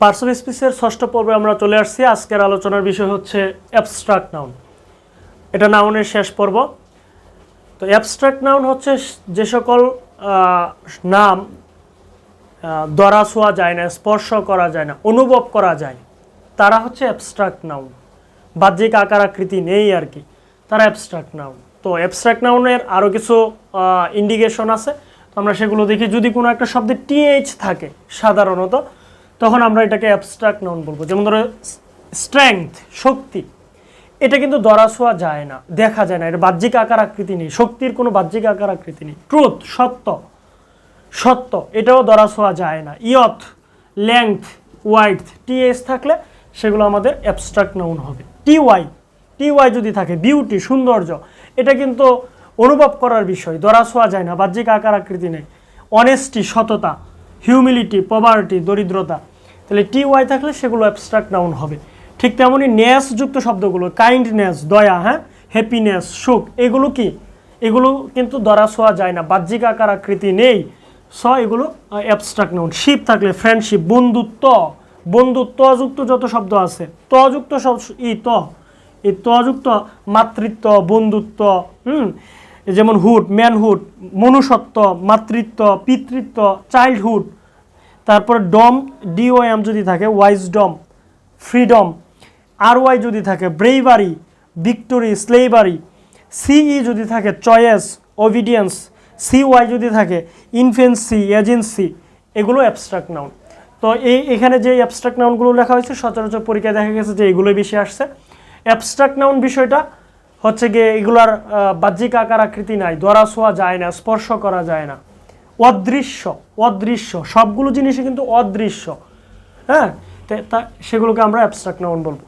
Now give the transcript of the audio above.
Person স্পিচের ষষ্ঠ পর্বে আমরা চলে আসছি। আজকের আলোচনার বিষয় হচ্ছে অ্যাবস্ট্রাক্ট নাউন। এটা নাউনের শেষ পর্ব। তো অ্যাবস্ট্রাক্ট নাউন হচ্ছে যে সকল নাম ধরা ছোঁয়া যায় না, স্পর্শ করা যায় না, অনুভব করা যায়, তারা হচ্ছে অ্যাবস্ট্রাক্ট নাউন। বাহ্যিক আকার আকৃতি নেই আর কি, তারা অ্যাবস্ট্রাক্ট নাউন। তো অ্যাবস্ট্রাক্ট নাউনের আরও কিছু ইন্ডিকেশন আছে, তো আমরা সেগুলো দেখি। যদি কোনো একটা শব্দে টিএইচ থাকে সাধারণত, তখন আমরা এটাকে অ্যাবস্ট্রাক্ট নাউন বলবো। যেমন ধরো স্ট্রেংথ, শক্তি, এটা কিন্তু ধরা ছোঁয়া যায় না, দেখা যায় না, এটা বাহ্যিক আকার আকৃতি নেই, শক্তির কোনো বাহ্যিক আকার আকৃতি নেই। ট্রুথ, সত্য, সত্য, এটাও ধরা ছোঁয়া যায় না। ইয়থ, লেংথ, ওয়াইথ, টিএস থাকলে সেগুলো আমাদের অ্যাবস্ট্রাক্ট নাউন হবে। টিওয়াই যদি থাকে, বিউটি, সৌন্দর্য, এটা কিন্তু অনুভব করার বিষয়, ধরা ছোঁয়া যায় না, বাহ্যিক আকার আকৃতি নেই। অনেস্টি, সততা, হিউমিলিটি, পভার্টি, দরিদ্রতা, তাহলে টিওয়াই থাকলে সেগুলো অ্যাবস্ট্রাক্ট নাউন হবে। ঠিক তেমনই নেসযুক্ত শব্দগুলো, কাইন্ডনেস, দয়া, হ্যাপিনেস, সুখ, এগুলো কি? এগুলো কিন্তু ধরা ছোঁয়া যায় না, বাহ্যিক আকার আকৃতি নেই, এগুলো অ্যাবস্ট্রাক্ট নাউন। শিপ থাকলে ফ্রেন্ডশিপ, বন্ধুত্ব, তযুক্ত যত শব্দ আছে, তযুক্ত সব এই তযুক্ত মাতৃত্ব, বন্ধুত্ব, যেমন হুড, ম্যানহুড, মনুষ্যত্ব, মাতৃত্ব, পিতৃত্ব, চাইল্ডহুড। তারপর ডম, ডিওএম যদি থাকে, ওয়াইজডম, ফ্রিডম। আর ওয়াই যদি থাকে, ব্রেভারি, ভিক্টোরি, স্লেভারি। সিই যদি থাকে, চয়েস, ওবিডিয়েন্স। সিওয়াই যদি থাকে, ইনফেন্সি, এজেন্সি, এগুলো অ্যাবস্ট্রাক্ট নাউন। তো এখানে যে অ্যাবস্ট্রাক্ট নাউনগুলো লেখা হয়েছে, সচরাচর পরীক্ষায় দেখা গেছে যে এগুলোই বেশি আসছে। অ্যাবস্ট্রাক্ট নাউন বিষয়টা হচ্ছে গিয়ে এগুলার বাহ্যিক আকার আকৃতি নাই, ধরা ছোঁয়া যায় না, স্পর্শ করা যায় না, অদৃশ্য, সবগুলো জিনিসই কিন্তু অদৃশ্য। সেগুলোকে আমরা অ্যাবস্ট্রাক্ট নাউন বলবো।